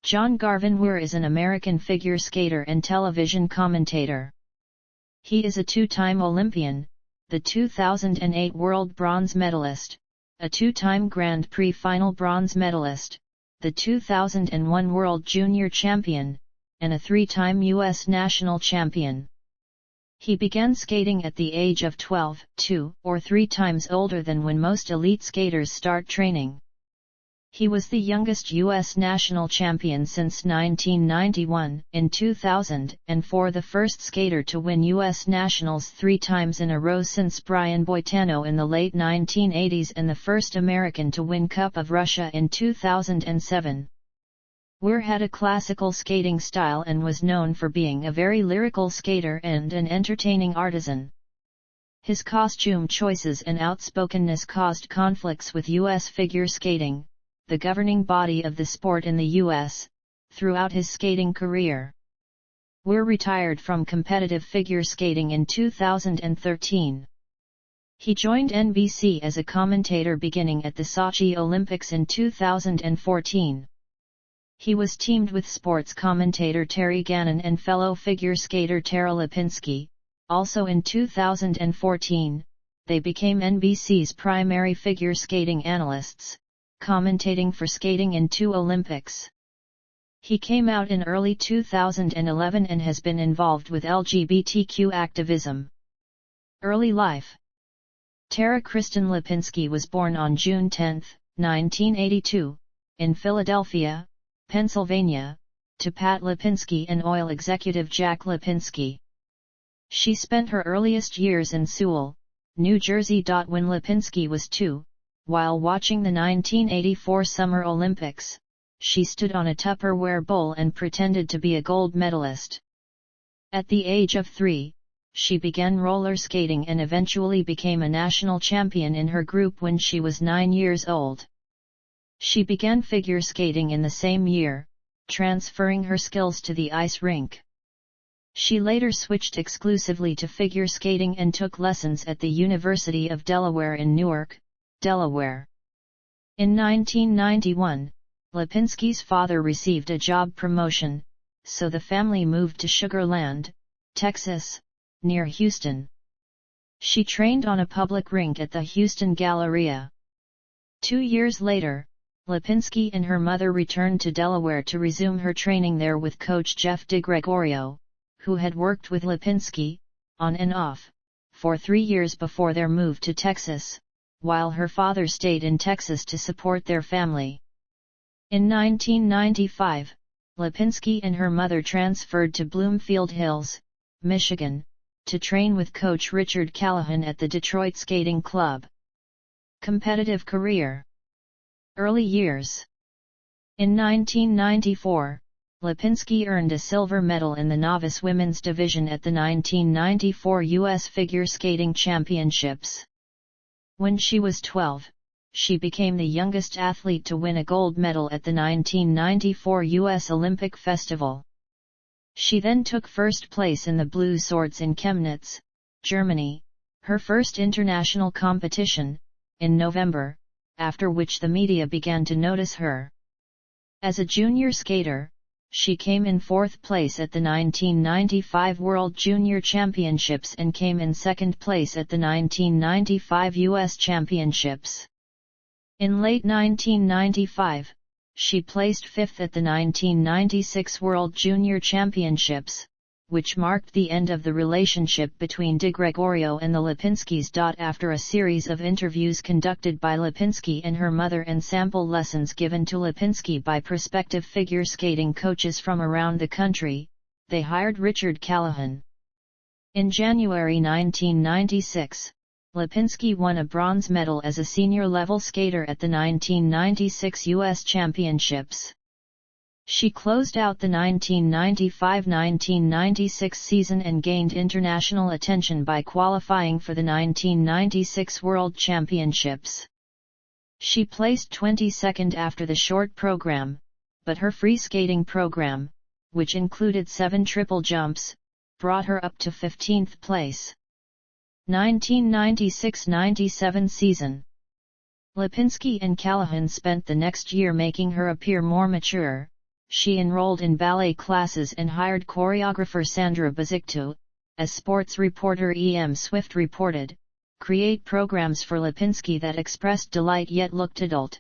John Garvin Weir is an American figure skater and television commentator. He is a two-time Olympian, the 2008 World Bronze Medalist, a two-time Grand Prix Final Bronze Medalist, the 2001 World Junior Champion, and a three-time U.S. National Champion. He began skating at the age of 12, 2 or 3 times older than when most elite skaters start training. He was the youngest U.S. national champion since 1991. In 2004, the first skater to win U.S. nationals 3 times in a row since Brian Boitano in the late 1980s, and the first American to win Cup of Russia in 2007. Weir had a classical skating style and was known for being a very lyrical skater and an entertaining artisan. His costume choices and outspokenness caused conflicts with U.S. figure skating, the governing body of the sport in the U.S., throughout his skating career. Weir retired from competitive figure skating in 2013. He joined NBC as a commentator beginning at the Sochi Olympics in 2014. He was teamed with sports commentator Terry Gannon and fellow figure skater Tara Lipinski. Also in 2014, they became NBC's primary figure skating analysts, commentating for skating in 2 Olympics. He came out in early 2011 and has been involved with LGBTQ activism. Early life. Tara Kristen Lipinski was born on June 10, 1982, in Philadelphia, Pennsylvania, to Pat Lipinski and oil executive Jack Lipinski. She spent her earliest years in Sewell, New Jersey. When Lipinski was 2, while watching the 1984 Summer Olympics, she stood on a Tupperware bowl and pretended to be a gold medalist. At the age of 3, she began roller skating and eventually became a national champion in her group when she was 9 years old. She began figure skating in the same year, transferring her skills to the ice rink. She later switched exclusively to figure skating and took lessons at the University of Delaware in Newark, Delaware. In 1991, Lipinski's father received a job promotion, so the family moved to Sugar Land, Texas, near Houston. She trained on a public rink at the Houston Galleria. 2 years later, Lipinski and her mother returned to Delaware to resume her training there with coach Jeff DeGregorio, who had worked with Lipinski, on and off, for 3 years before their move to Texas, while her father stayed in Texas to support their family. In 1995, Lipinski and her mother transferred to Bloomfield Hills, Michigan, to train with coach Richard Callahan at the Detroit Skating Club. Competitive career. Early years. In 1994, Lipinski earned a silver medal in the novice women's division at the 1994 U.S. Figure Skating Championships. When she was 12, she became the youngest athlete to win a gold medal at the 1994 U.S. Olympic Festival. She then took first place in the Blue Swords in Chemnitz, Germany, her first international competition, in November, after which the media began to notice her. As a junior skater, she came in 4th place at the 1995 World Junior Championships and came in 2nd place at the 1995 U.S. Championships. In late 1995, she placed 5th at the 1996 World Junior Championships, which marked the end of the relationship between DeGregorio and the Lipinskis. After a series of interviews conducted by Lipinski and her mother and sample lessons given to Lipinski by prospective figure skating coaches from around the country, they hired Richard Callahan. In January 1996, Lipinski won a bronze medal as a senior-level skater at the 1996 U.S. Championships. She closed out the 1995-1996 season and gained international attention by qualifying for the 1996 World Championships. She placed 22nd after the short program, but her free skating program, which included 7 triple jumps, brought her up to 15th place. 1996-97 season. Lipinski and Callahan spent the next year making her appear more mature, she enrolled in ballet classes and hired choreographer Sandra Baziktu, as sports reporter E.M. Swift reported, create programs for Lipinski that expressed delight yet looked adult.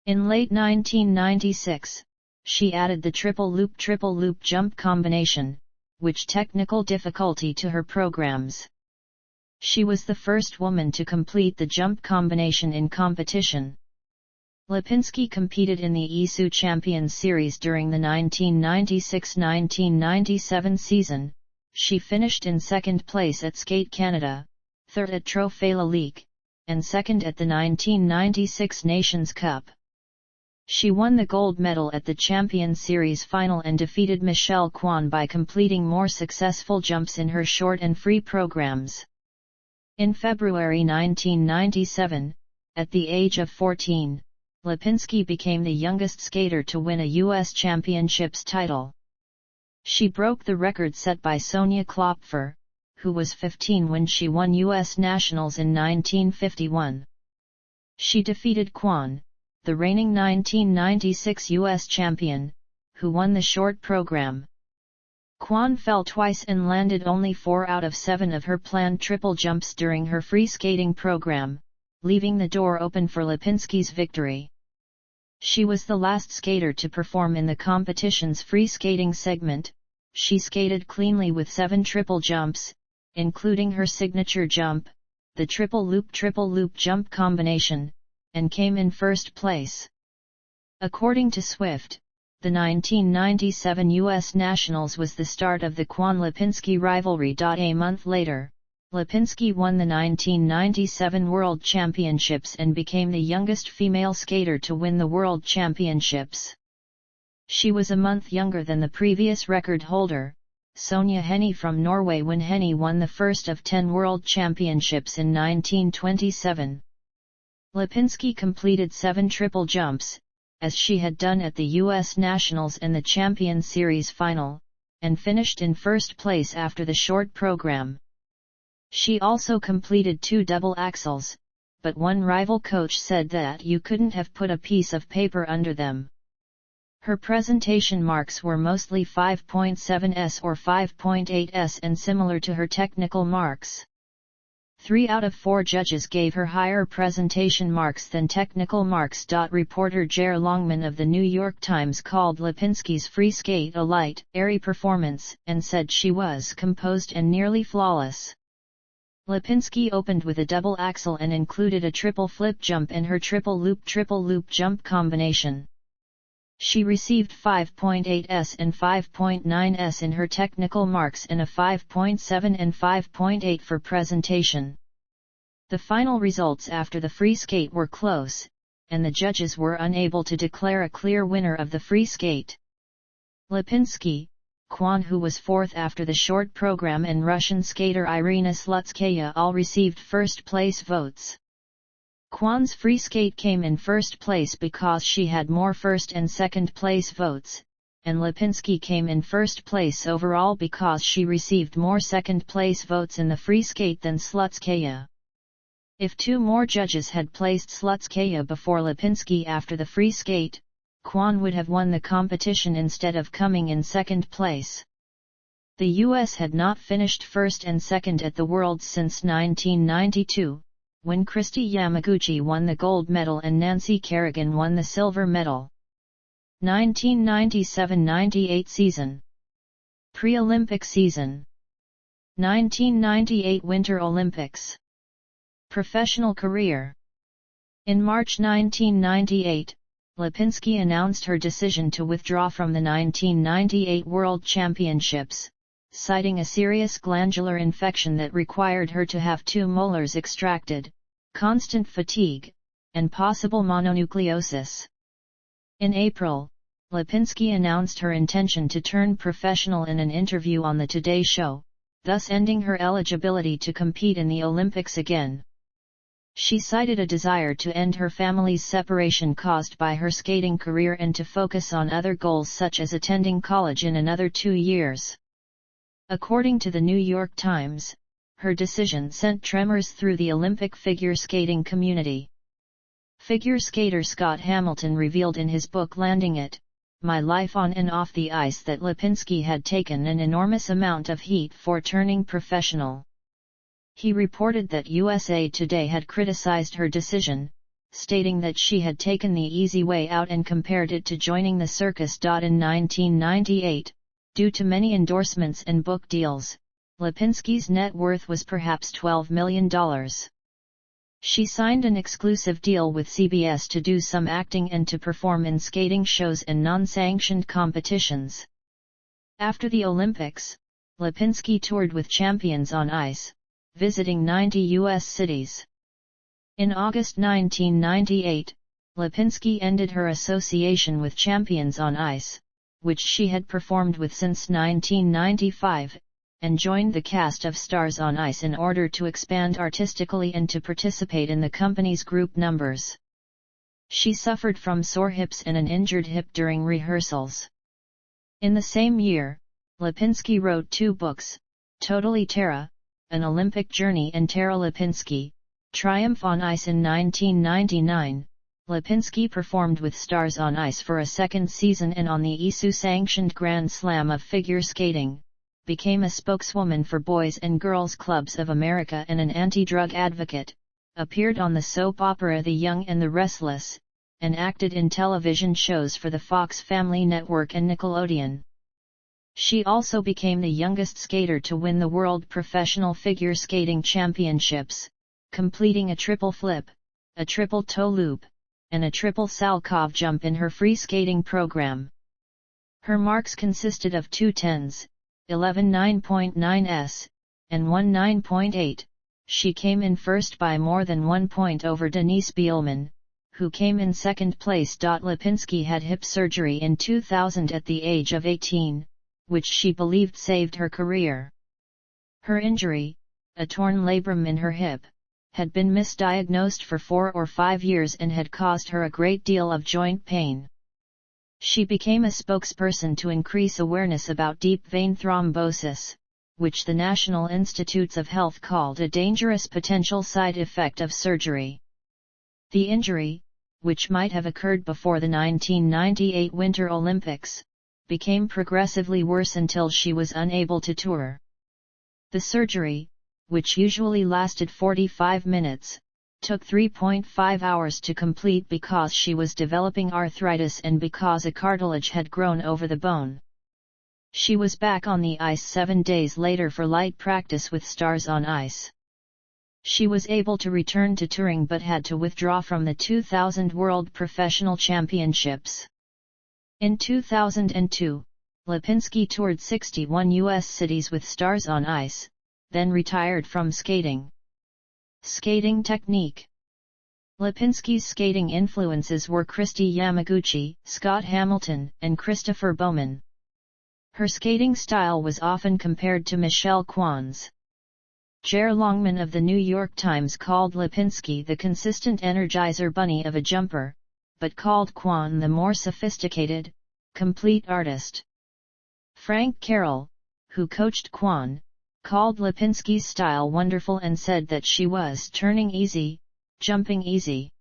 In late 1996, she added the triple loop jump combination, which technical difficulty to her programs. She was the first woman to complete the jump combination in competition. Lipinski competed in the ISU Champions Series during the 1996-1997 season. She finished in second place at Skate Canada, third at Trophée La Ligue, and second at the 1996 Nations Cup. She won the gold medal at the Champions Series final and defeated Michelle Kwan by completing more successful jumps in her short and free programs. In February 1997, at the age of 14, Lipinski became the youngest skater to win a U.S. Championships title. She broke the record set by Sonia Klopfer, who was 15 when she won U.S. Nationals in 1951. She defeated Kwan, the reigning 1996 U.S. champion, who won the short program. Kwan fell twice and landed only 4 out of 7 of her planned triple jumps during her free skating program, leaving the door open for Lipinski's victory. She was the last skater to perform in the competition's free skating segment. She skated cleanly with 7 triple jumps, including her signature jump, the triple loop jump combination, and came in first place. According to Swift, the 1997 U.S. Nationals was the start of the Kwan-Lipinski rivalry. A month later, Lipinski won the 1997 World Championships and became the youngest female skater to win the World Championships. She was a month younger than the previous record holder, Sonja Henie from Norway, when Henie won the first of 10 World Championships in 1927. Lipinski completed 7 triple jumps, as she had done at the U.S. Nationals and the Champions Series final, and finished in first place after the short program. She also completed 2 double axels, but one rival coach said that you couldn't have put a piece of paper under them. Her presentation marks were mostly 5.7s or 5.8s and similar to her technical marks. 3 out of 4 judges gave her higher presentation marks than technical marks. Reporter Jer Longman of the New York Times called Lipinski's free skate a light, airy performance, and said she was composed and nearly flawless. Lipinski opened with a double axel and included a triple flip jump in her triple loop jump combination. She received 5.8s and 5.9s in her technical marks and a 5.7 and 5.8 for presentation. The final results after the free skate were close, and the judges were unable to declare a clear winner of the free skate. Lipinski, Kwan, who was 4th after the short program, and Russian skater Irina Slutskaya all received first place votes. Kwan's free skate came in first place because she had more first and second place votes, and Lipinski came in first place overall because she received more second place votes in the free skate than Slutskaya. If 2 more judges had placed Slutskaya before Lipinski after the free skate, Kwan would have won the competition instead of coming in second place. The U.S. had not finished first and second at the Worlds since 1992. When Kristi Yamaguchi won the gold medal and Nancy Kerrigan won the silver medal. 1997-98 season. Pre-Olympic season. 1998 Winter Olympics. Professional career. In March 1998, Lipinski announced her decision to withdraw from the 1998 World Championships, citing a serious glandular infection that required her to have 2 molars extracted, constant fatigue, and possible mononucleosis. In April, Lipinski announced her intention to turn professional in an interview on the Today Show, thus ending her eligibility to compete in the Olympics again. She cited a desire to end her family's separation caused by her skating career and to focus on other goals such as attending college in another 2 years. According to the New York Times, her decision sent tremors through the Olympic figure skating community. Figure skater Scott Hamilton revealed in his book Landing It, My life on and off the ice that Lipinski had taken an enormous amount of heat for turning professional. He reported that USA Today had criticized her decision, stating that she had taken the easy way out and compared it to joining the circus. In 1998, due to many endorsements and book deals, Lipinski's net worth was perhaps $12 million. She signed an exclusive deal with CBS to do some acting and to perform in skating shows and non-sanctioned competitions. After the Olympics, Lipinski toured with Champions on Ice, visiting 90 U.S. cities. In August 1998, Lipinski ended her association with Champions on Ice, which she had performed with since 1995, and joined the cast of Stars on Ice in order to expand artistically and to participate in the company's group numbers. She suffered from sore hips and an injured hip during rehearsals. In the same year, Lipinski wrote 2 books, Totally Tara, An Olympic Journey, and Tara Lipinski, Triumph on Ice. In 1999, Lipinski performed with Stars on Ice for a second season and on the ISU-sanctioned Grand Slam of figure skating, became a spokeswoman for Boys and Girls Clubs of America and an anti-drug advocate, appeared on the soap opera The Young and the Restless, and acted in television shows for the Fox Family Network and Nickelodeon. She also became the youngest skater to win the World Professional Figure Skating Championships, completing a triple flip, a triple toe loop, and a triple Salchow jump in her free skating program. Her marks consisted of 2 10s, 11 9.9s, and 1 9.8. She came in first by more than 1 point over Denise Bielman, who came in second place. Lipinski had hip surgery in 2000 at the age of 18, which she believed saved her career. Her injury, a torn labrum in her hip, had been misdiagnosed for 4 or 5 years and had caused her a great deal of joint pain. She became a spokesperson to increase awareness about deep vein thrombosis, which the National Institutes of Health called a dangerous potential side effect of surgery. The injury, which might have occurred before the 1998 Winter Olympics, became progressively worse until she was unable to tour. The surgery, which usually lasted 45 minutes, took 3.5 hours to complete because she was developing arthritis and because a cartilage had grown over the bone. She was back on the ice 7 days later for light practice with Stars on Ice. She was able to return to touring but had to withdraw from the 2000 World Professional Championships. In 2002, Lipinski toured 61 U.S. cities with Stars on Ice, then retired from skating. Skating technique. Lipinski's skating influences were Kristi Yamaguchi, Scott Hamilton, and Christopher Bowman. Her skating style was often compared to Michelle Kwan's. Jer Longman of the New York Times called Lipinski the consistent Energizer bunny of a jumper, but called Kwan the more sophisticated, complete artist. Frank Carroll, who coached Kwan, called Lipinski's style wonderful and said that she was turning easy, jumping easy.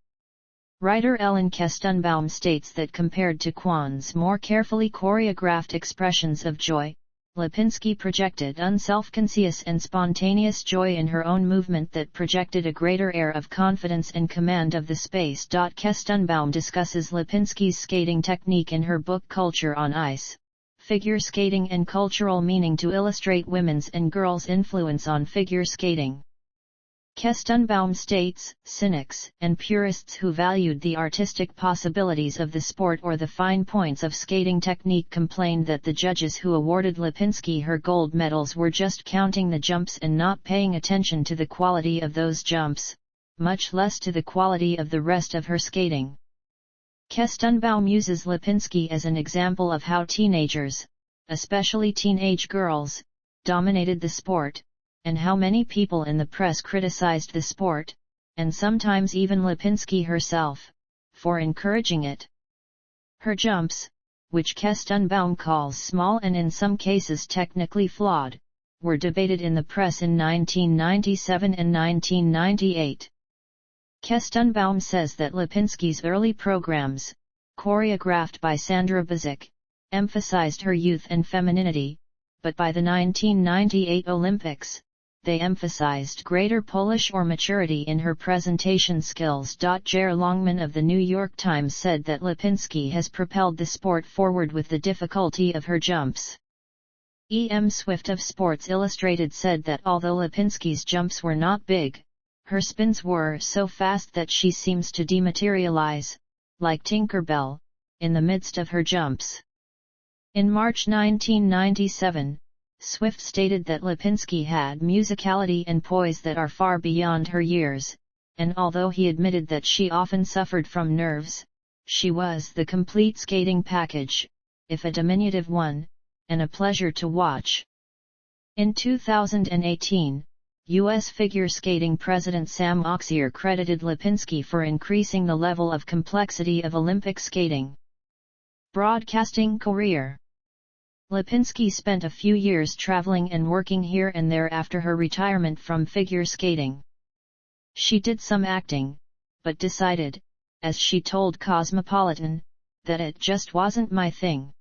Writer Ellen Kestenbaum states that compared to Kwan's more carefully choreographed expressions of joy, Lipinski projected unself-conscious and spontaneous joy in her own movement that projected a greater air of confidence and command of the space. Kestenbaum discusses Lipinski's skating technique in her book Culture on Ice, Figure Skating and Cultural Meaning to illustrate women's and girls' influence on figure skating. Kestenbaum states, cynics and purists who valued the artistic possibilities of the sport or the fine points of skating technique complained that the judges who awarded Lipinski her gold medals were just counting the jumps and not paying attention to the quality of those jumps, much less to the quality of the rest of her skating. Kestenbaum uses Lipinski as an example of how teenagers, especially teenage girls, dominated the sport, and how many people in the press criticized the sport, and sometimes even Lipinski herself, for encouraging it. Her jumps, which Kestenbaum calls small and in some cases technically flawed, were debated in the press in 1997 and 1998. Kestenbaum says that Lipinski's early programs, choreographed by Sandra Bazic, emphasized her youth and femininity, but by the 1998 Olympics, they emphasized greater polish or maturity in her presentation skills. Jer Longman of the New York Times said that Lipinski has propelled the sport forward with the difficulty of her jumps. E.M. Swift of Sports Illustrated said that although Lipinski's jumps were not big, her spins were so fast that she seems to dematerialize, like Tinker Bell, in the midst of her jumps. In March 1997, Swift stated that Lipinski had musicality and poise that are far beyond her years, and although he admitted that she often suffered from nerves, she was the complete skating package, if a diminutive one, and a pleasure to watch. In 2018, U.S. figure skating president Sam Oxier credited Lipinski for increasing the level of complexity of Olympic skating. Broadcasting career. Lipinski spent a few years traveling and working here and there after her retirement from figure skating. She did some acting, but decided, as she told Cosmopolitan, that it just wasn't my thing.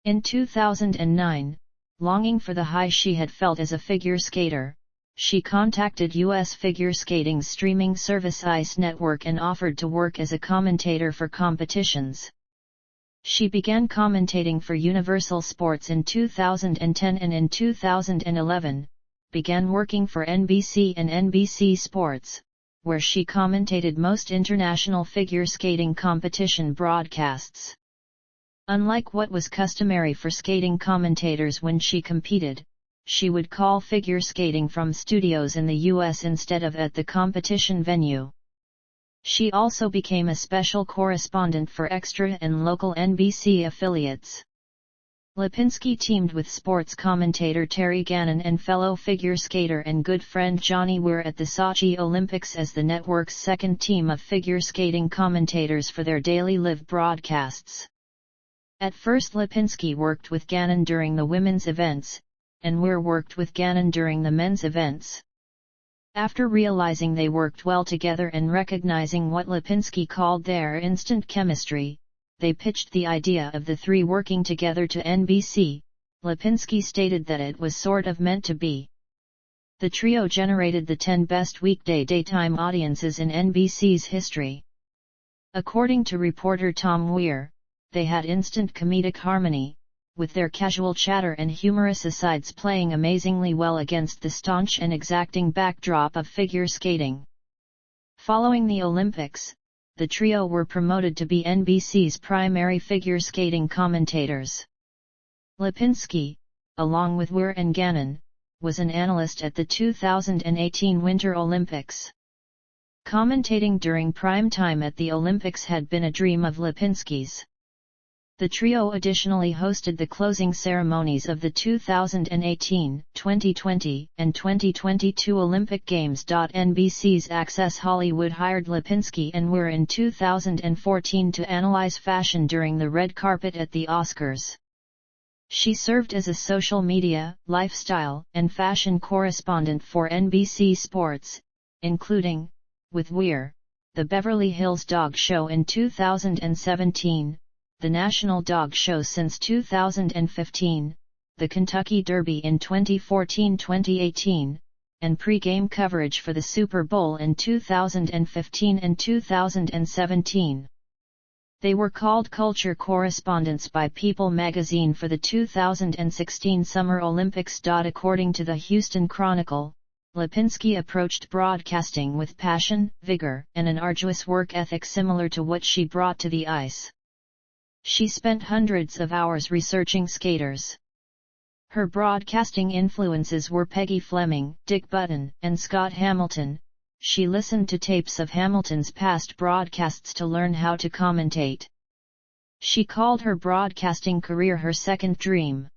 In 2009, longing for the high she had felt as a figure skater, she contacted U.S. figure skating's streaming service Ice Network and offered to work as a commentator for competitions. She began commentating for Universal Sports in 2010 and in 2011, began working for NBC and NBC Sports, where she commentated most international figure skating competition broadcasts. Unlike what was customary for skating commentators when she competed, she would call figure skating from studios in the U.S. instead of at the competition venue. She also became a special correspondent for extra and local NBC affiliates. Lipinski teamed with sports commentator Terry Gannon and fellow figure skater and good friend Johnny Weir at the Sochi Olympics as the network's second team of figure skating commentators for their daily live broadcasts. At first Lipinski worked with Gannon during the women's events, and Weir worked with Gannon during the men's events. After realizing they worked well together and recognizing what Lipinski called their instant chemistry, they pitched the idea of the three working together to NBC. Lipinski stated that it was sort of meant to be. The trio generated the 10 best weekday daytime audiences in NBC's history. According to reporter Tom Weir, they had instant comedic harmony, with their casual chatter and humorous asides playing amazingly well against the staunch and exacting backdrop of figure skating. Following the Olympics, the trio were promoted to be NBC's primary figure skating commentators. Lipinski, along with Weir and Gannon, was an analyst at the 2018 Winter Olympics. Commentating during prime time at the Olympics had been a dream of Lipinski's. The trio additionally hosted the closing ceremonies of the 2018, 2020, and 2022 Olympic Games. NBC's Access Hollywood hired Lipinski and Weir in 2014 to analyze fashion during the red carpet at the Oscars. She served as a social media, lifestyle, and fashion correspondent for NBC Sports, including, with Weir, the Beverly Hills Dog Show in 2017, the National Dog Show since 2015, the Kentucky Derby in 2014-2018, and pre-game coverage for the Super Bowl in 2015 and 2017. They were called culture correspondents by People magazine for the 2016 Summer Olympics. According to the Houston Chronicle, Lipinski approached broadcasting with passion, vigor, and an arduous work ethic similar to what she brought to the ice. She spent hundreds of hours researching skaters. Her broadcasting influences were Peggy Fleming, Dick Button, and Scott Hamilton. She listened to tapes of Hamilton's past broadcasts to learn how to commentate. She called her broadcasting career her second dream.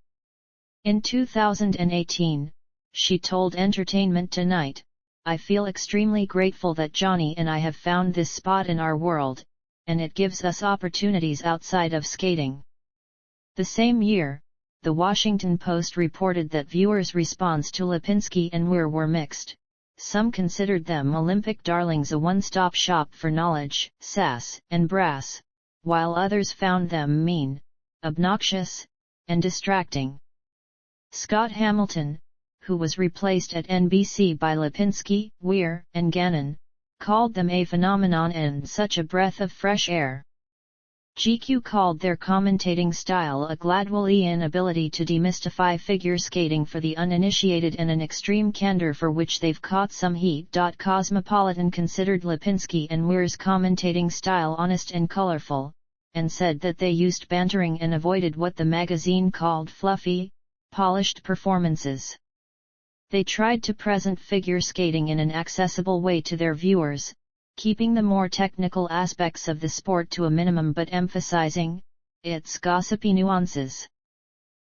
In 2018, she told Entertainment Tonight, "I feel extremely grateful that Johnny and I have found this spot in our world, and it gives us opportunities outside of skating." The same year, The Washington Post reported that viewers' response to Lipinski and Weir were mixed. Some considered them Olympic darlings, a one-stop shop for knowledge, sass, and brass, while others found them mean, obnoxious, and distracting. Scott Hamilton, who was replaced at NBC by Lipinski, Weir, and Gannon, called them a phenomenon and such a breath of fresh air. GQ called their commentating style a Gladwellian ability to demystify figure skating for the uninitiated and an extreme candor for which they've caught some heat. Cosmopolitan considered Lipinski and Weir's commentating style honest and colorful, and said that they used bantering and avoided what the magazine called fluffy, polished performances. They tried to present figure skating in an accessible way to their viewers, keeping the more technical aspects of the sport to a minimum but emphasizing its gossipy nuances.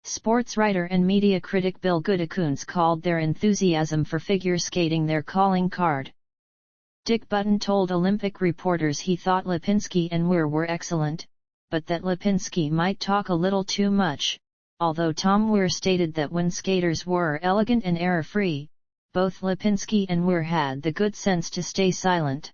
Sports writer and media critic Bill Goodekoonts called their enthusiasm for figure skating their calling card. Dick Button told Olympic reporters he thought Lipinski and Weir were excellent, but that Lipinski might talk a little too much, although Tom Weir stated that when skaters were elegant and error-free, both Lipinski and Weir had the good sense to stay silent.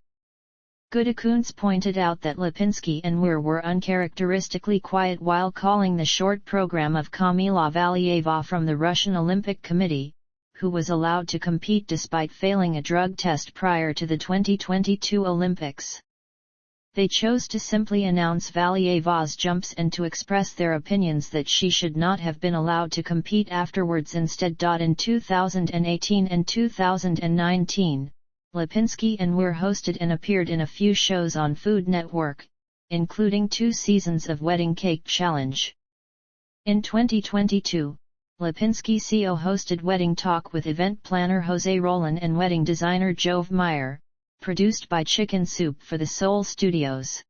Goodekoonts pointed out that Lipinski and Weir were uncharacteristically quiet while calling the short program of Kamila Valieva from the Russian Olympic Committee, who was allowed to compete despite failing a drug test prior to the 2022 Olympics. They chose to simply announce Valieva's jumps and to express their opinions that she should not have been allowed to compete afterwards instead. In 2018 and 2019, Lipinski and Weir hosted and appeared in a few shows on Food Network, including 2 seasons of Wedding Cake Challenge. In 2022, Lipinski co-hosted Wedding Talk with event planner Jose Roland and wedding designer Jove Meyer, produced by Chicken Soup for the Soul Studios.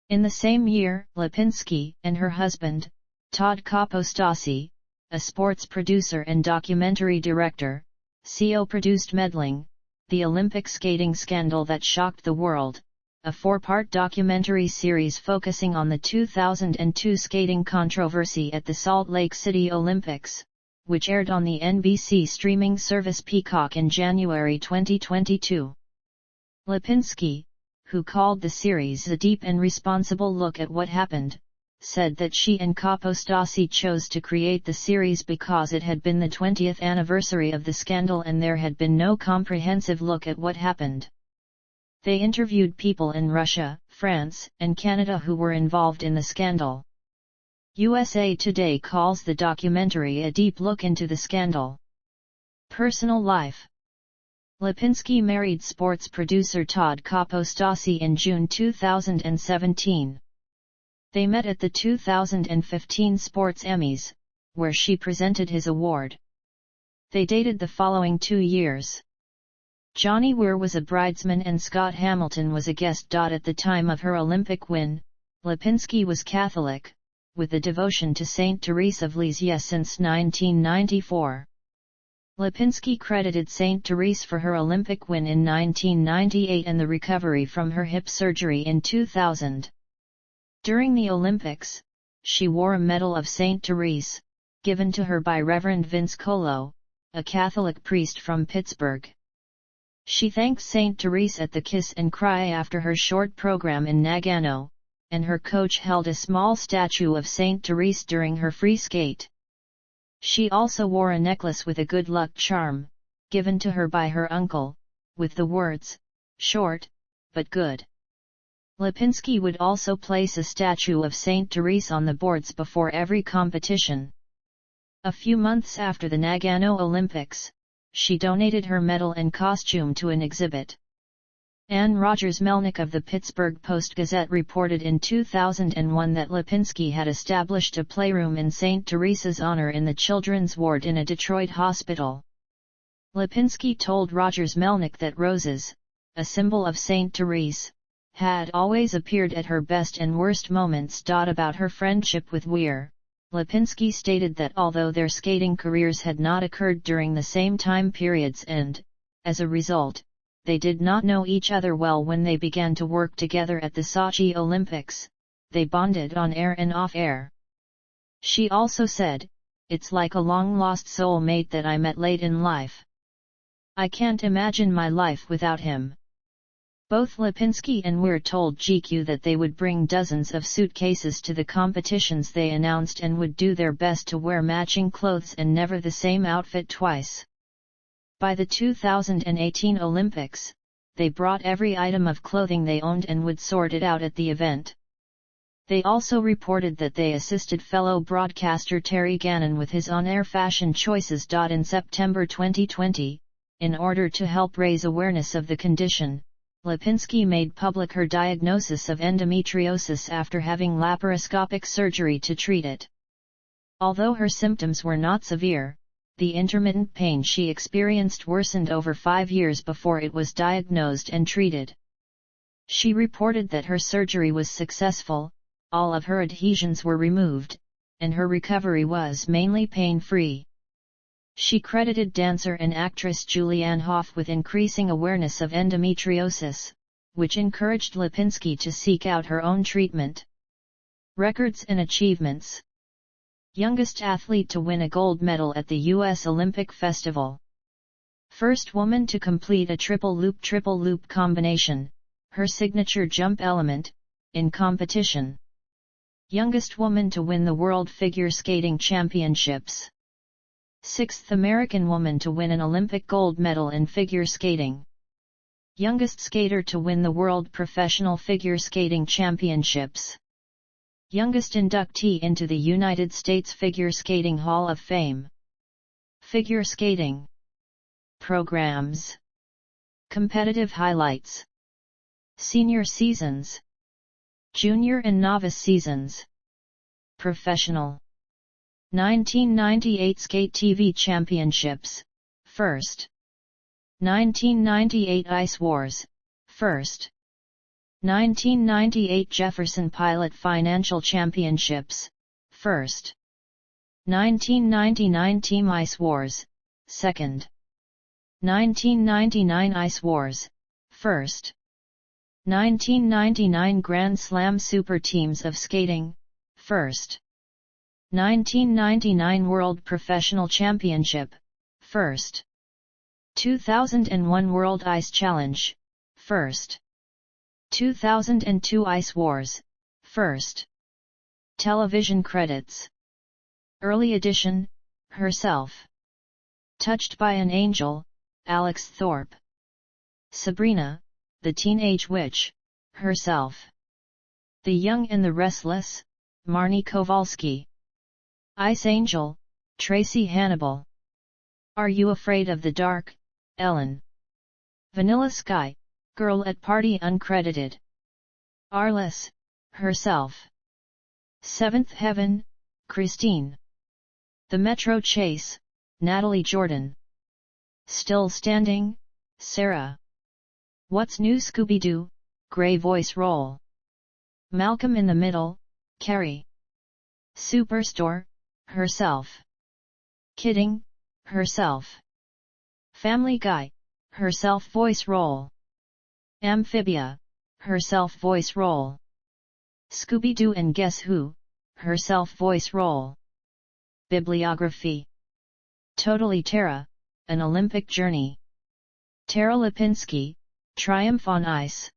In the same year, Lipinski and her husband, Todd Kapostasi, a sports producer and documentary director, co-produced Meddling, the Olympic skating scandal that shocked the world, a 4-part documentary series focusing on the 2002 skating controversy at the Salt Lake City Olympics, which aired on the NBC streaming service Peacock in January 2022. Lipinski, who called the series a deep and responsible look at what happened, said that she and Kapostasi chose to create the series because it had been the 20th anniversary of the scandal and there had been no comprehensive look at what happened. They interviewed people in Russia, France, and Canada who were involved in the scandal. USA Today calls the documentary a deep look into the scandal. Personal life. Lipinski married sports producer Todd Kapostasi in June 2017. They met at the 2015 Sports Emmys, where she presented his award. They dated the following 2 years. Johnny Weir was a bridesman and Scott Hamilton was a guest. At the time of her Olympic win, Lipinski was Catholic, with a devotion to Saint Therese of Lisieux since 1994. Lipinski credited Saint Therese for her Olympic win in 1998 and the recovery from her hip surgery in 2000. During the Olympics, she wore a Medal of Saint Therese, given to her by Reverend Vince Colo, a Catholic priest from Pittsburgh. She thanked Saint Therese at the Kiss and Cry after her short program in Nagano, and her coach held a small statue of Saint Therese during her free skate. She also wore a necklace with a good luck charm, given to her by her uncle, with the words, "Short, but good." Lipinski would also place a statue of Saint Therese on the boards before every competition. A few months after the Nagano Olympics, she donated her medal and costume to an exhibit. Ann Rogers-Melnick of the Pittsburgh Post-Gazette reported in 2001 that Lipinski had established a playroom in Saint Teresa's honor in the children's ward in a Detroit hospital. Lipinski told Rogers-Melnick that roses, a symbol of Saint Therese, had always appeared at her best and worst moments. About her friendship with Weir, Lipinski stated that although their skating careers had not occurred during the same time periods and, as a result, they did not know each other well when they began to work together at the Sochi Olympics, they bonded on air and off air. She also said, "It's like a long-lost soulmate that I met late in life. I can't imagine my life without him." Both Lipinski and Weir told GQ that they would bring dozens of suitcases to the competitions they announced and would do their best to wear matching clothes and never the same outfit twice. By the 2018 Olympics, they brought every item of clothing they owned and would sort it out at the event. They also reported that they assisted fellow broadcaster Terry Gannon with his on-air fashion choices. In September 2020, in order to help raise awareness of the condition, Lipinski made public her diagnosis of endometriosis after having laparoscopic surgery to treat it. Although her symptoms were not severe, the intermittent pain she experienced worsened over 5 years before it was diagnosed and treated. She reported that her surgery was successful, all of her adhesions were removed, and her recovery was mainly pain-free. She credited dancer and actress Julianne Hough with increasing awareness of endometriosis, which encouraged Lipinski to seek out her own treatment. Records and achievements. Youngest athlete to win a gold medal at the U.S. Olympic Festival. First woman to complete a triple loop combination, her signature jump element, in competition. Youngest woman to win the World Figure Skating Championships. Sixth American woman to win an Olympic gold medal in figure skating. Youngest skater to win the World Professional Figure Skating Championships. Youngest inductee into the United States Figure Skating Hall of Fame. Figure skating. Programs. Competitive highlights. Senior seasons. Junior and novice seasons. Professional. 1998 Skate TV Championships, first. 1998 Ice Wars, first. 1998 Jefferson Pilot Financial Championships, first. 1999 Team Ice Wars, second. 1999 Ice Wars, first. 1999 Grand Slam Super Teams of Skating, first. 1999 World Professional Championship, first. 2001 World Ice Challenge, first. 2002 Ice Wars, first. Television credits. Early edition, herself. Touched by an Angel, Alex Thorpe. Sabrina, the Teenage Witch, herself. The Young and the Restless, Marnie Kowalski. Ice Angel, Tracy Hannibal. Are You Afraid of the Dark, Ellen. Vanilla Sky, Girl at Party uncredited. Arliss, herself. Seventh Heaven, Christine. The Metro Chase, Natalie Jordan. Still Standing, Sarah. What's New Scooby-Doo, Grey voice role. Malcolm in the Middle, Carrie. Superstore, herself. Kidding, herself. Family Guy, herself voice role. Amphibia, herself voice role. Scooby-Doo and Guess Who, herself voice role. Bibliography. Totally Tara, An Olympic Journey. Tara Lipinski, Triumph on Ice.